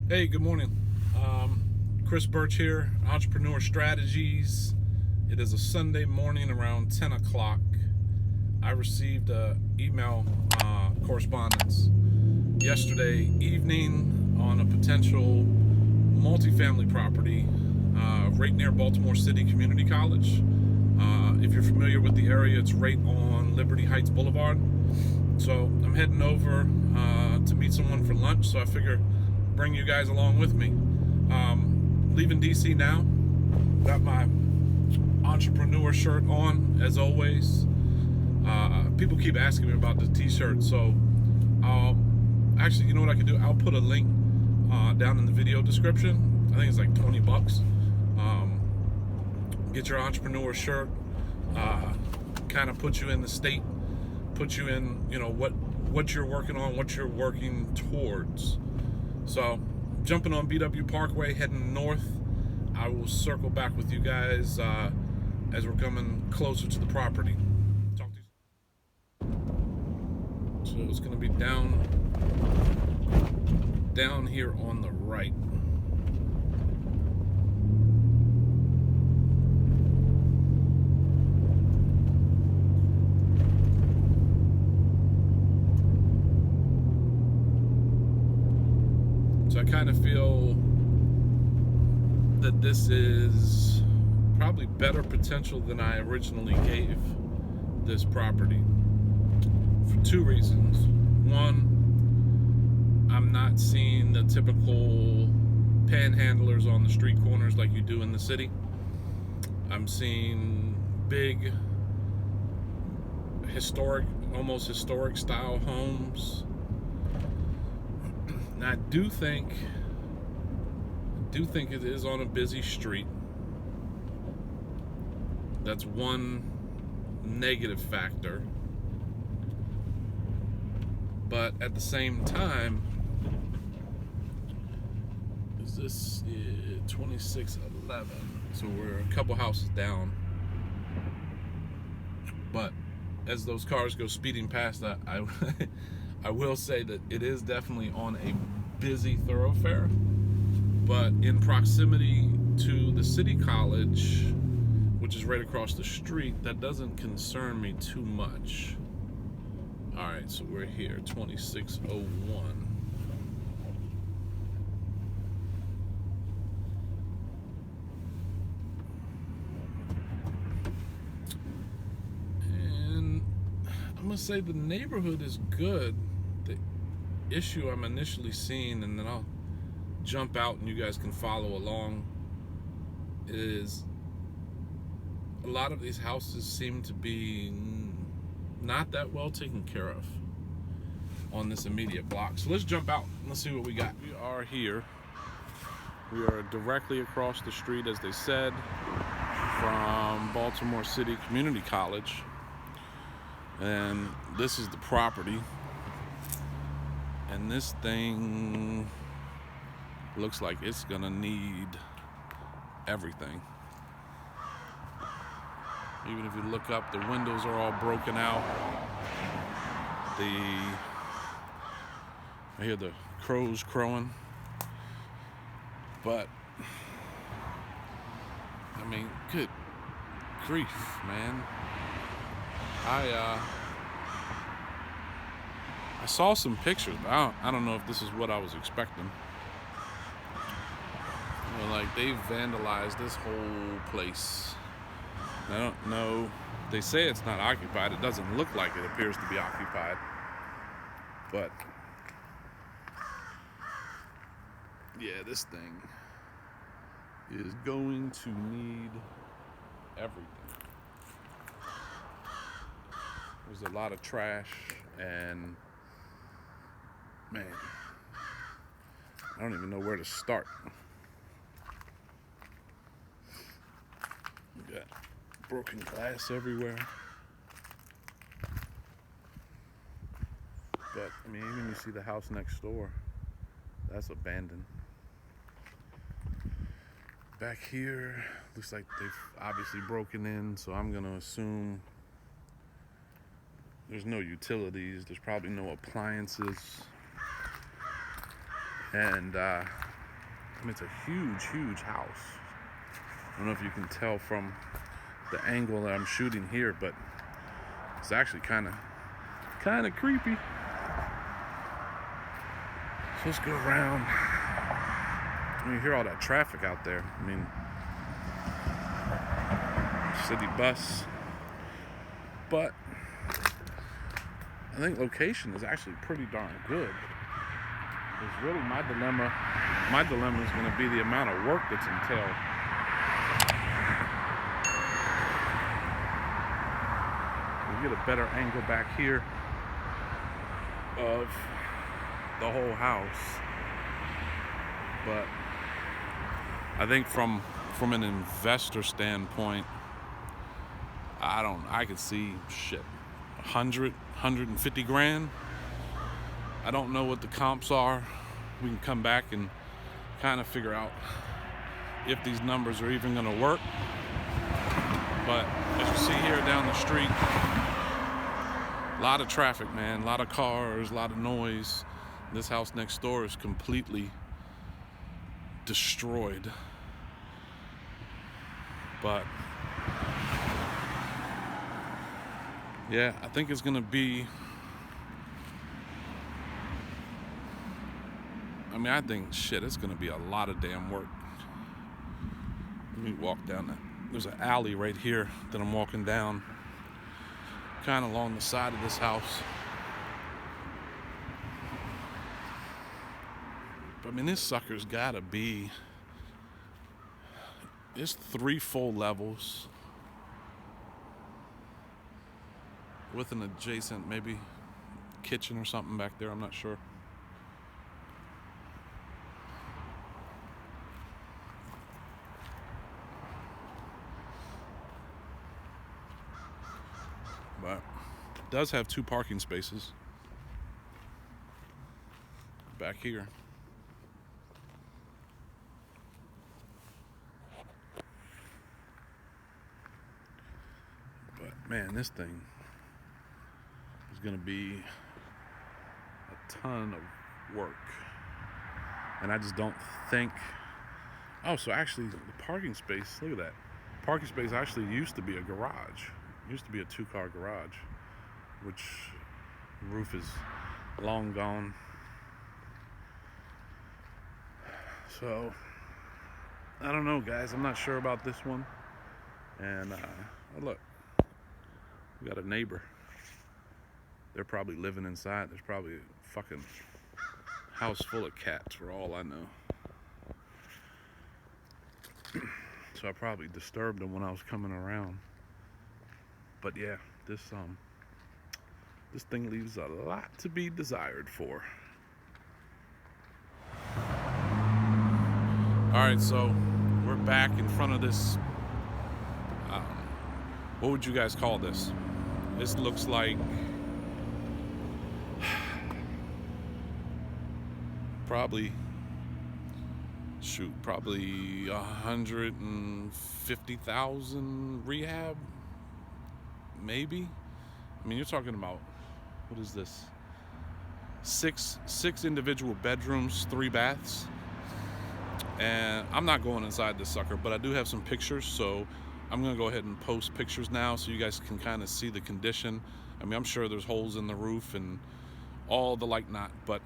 Hey, good morning. Chris Birch here, Entrepreneur Strategies. It is a Sunday morning around 10 o'clock. I received email correspondence yesterday evening on a potential multifamily property right near Baltimore City Community College. If you're familiar with the area, it's right on Liberty Heights Boulevard. So I'm heading over to meet someone for lunch, so I figure bring you guys along with me. Leaving DC now. Got my entrepreneur shirt on, as always. People keep asking me about the t-shirt, so actually, you know what I can do? I'll put a link down in the video description. I think it's like $20. Get your entrepreneur shirt. Kind of put you in the state, put you in, what you're working on, what you're working towards. So, jumping on BW Parkway, heading north. I will circle back with you guys as we're coming closer to the property. Talk to you. So it's going to be down here on the right. So I kind of feel that this is probably better potential than I originally gave this property for two reasons. One, I'm not seeing the typical panhandlers on the street corners like you do in the city. I'm seeing big, almost historic style homes. And I do think it is on a busy street. That's one negative factor. But at the same time, is this 2611? So we're a couple houses down. But as those cars go speeding past that, I will say that it is definitely on a busy thoroughfare, but in proximity to the city college, which is right across the street, that doesn't concern me too much. All right, so we're here, 2601. And I'm gonna say the neighborhood is good. The issue I'm initially seeing, and then I'll jump out and you guys can follow along, is a lot of these houses seem to be not that well taken care of on this immediate block. So let's jump out. Let's see what we got. We are here. We are directly across the street, as they said, from Baltimore City Community College. And this is the property. And this thing looks like it's gonna need everything. Even if you look up, the windows are all broken out. I hear the crows crowing. But I mean, good grief, man. I saw some pictures, but I don't know if this is what I was expecting. Like, they vandalized this whole place. I don't know. They say it's not occupied. It doesn't look like it appears to be occupied. But yeah, this thing is going to need everything. There's a lot of trash, and man, I don't even know where to start. We got broken glass everywhere. But I mean, even you see the house next door, that's abandoned. Back here, looks like they've obviously broken in, so I'm gonna assume there's no utilities, there's probably no appliances. And I mean, it's a huge house. I don't know if you can tell from the angle that I'm shooting here, but it's actually kind of creepy. So let's go around. You hear all that traffic out there. I mean, city bus. But I think location is actually pretty darn good. It's really my dilemma. My dilemma is going to be the amount of work that's entailed. We get a better angle back here of the whole house. But I think from an investor standpoint, I could see shit, 100, 150 grand. I don't know what the comps are. We can come back and kind of figure out if these numbers are even gonna work. But as you see here down the street, a lot of traffic, man, a lot of cars, a lot of noise. This house next door is completely destroyed. But yeah, I think it's gonna be, I mean, I think shit, it's gonna be a lot of damn work. Let me walk down that. There's an alley right here that I'm walking down, kind of along the side of this house. But I mean, this sucker's gotta be, it's 3 full levels with an adjacent maybe kitchen or something back there. I'm not sure. But it does have 2 parking spaces back here. But man, this thing is gonna be a ton of work. And I just don't think, oh, so actually the parking space, look at that. Parking space actually used to be a garage. It used to be a 2-car garage, which the roof is long gone. So I don't know, guys. I'm not sure about this one. And oh, look, we got a neighbor. They're probably living inside. There's probably a fucking house full of cats for all I know. So I probably disturbed them when I was coming around. But yeah, this thing leaves a lot to be desired for. Alright, so we're back in front of this, what would you guys call this? This looks like probably 150,000 rehab, maybe. I mean, you're talking about, what is this? Six individual bedrooms, 3 baths. And I'm not going inside this sucker, but I do have some pictures, so I'm gonna go ahead and post pictures now so you guys can kind of see the condition. I mean, I'm sure there's holes in the roof and all the like not, but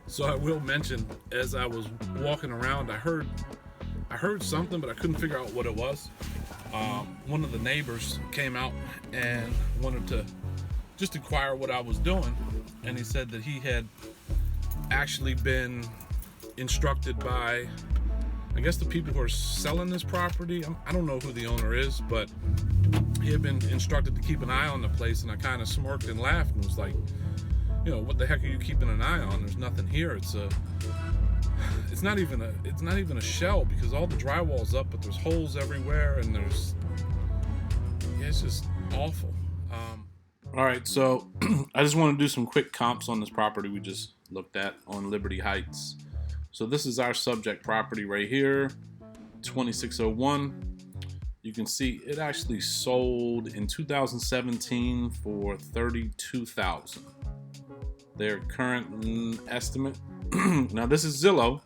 So I will mention, as I was walking around, I heard something, but I couldn't figure out what it was. One of the neighbors came out and wanted to just inquire what I was doing, and he said that he had actually been instructed by, I guess, the people who are selling this property. I don't know who the owner is, but he had been instructed to keep an eye on the place, and I kind of smirked and laughed and was like, you know, what the heck are you keeping an eye on? There's nothing here. It's not even a shell, because all the drywall's up, but there's holes everywhere, and it's just awful. All right, so I just want to do some quick comps on this property we just looked at on Liberty Heights. So this is our subject property right here, 2601. You can see it actually sold in 2017 for $32,000. Their current estimate, now this is Zillow,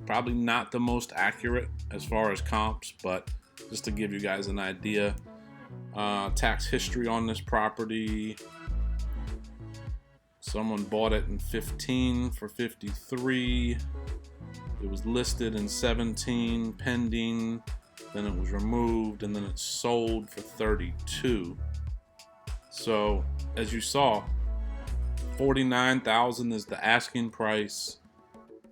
probably not the most accurate as far as comps, but just to give you guys an idea. Tax history on this property: someone bought it in 15 for 53. It was listed in 17 pending, then it was removed, and then it sold for 32. So as you saw, $49,000 is the asking price.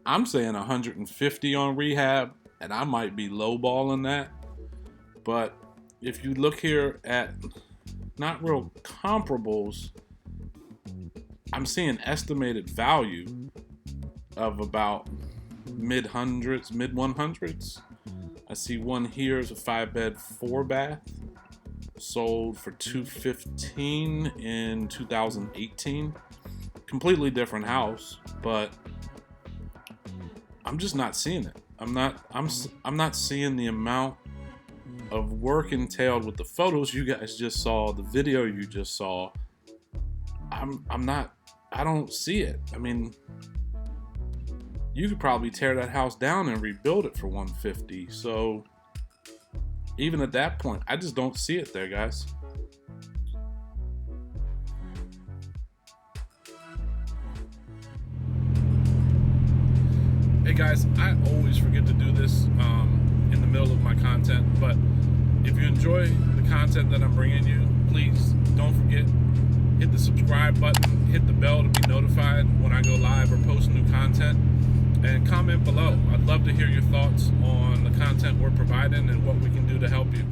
I'm saying 150 on rehab, and I might be lowballing that. But if you look here at not real comparables, I'm seeing estimated value of about mid 100s. I see one here is a 5-bed, 4-bath, sold for $215 in 2018. Completely different house, but I'm just not seeing it. I'm not seeing the amount of work entailed with the photos you guys just saw, the video you just saw. I don't see it. I mean, you could probably tear that house down and rebuild it for $150. So even at that point, I just don't see it there, guys. Hey guys, I always forget to do this in the middle of my content, but if you enjoy the content that I'm bringing you, please don't forget, hit the subscribe button, hit the bell to be notified when I go live or post new content, and comment below. I'd love to hear your thoughts on the content we're providing and what we can do to help you.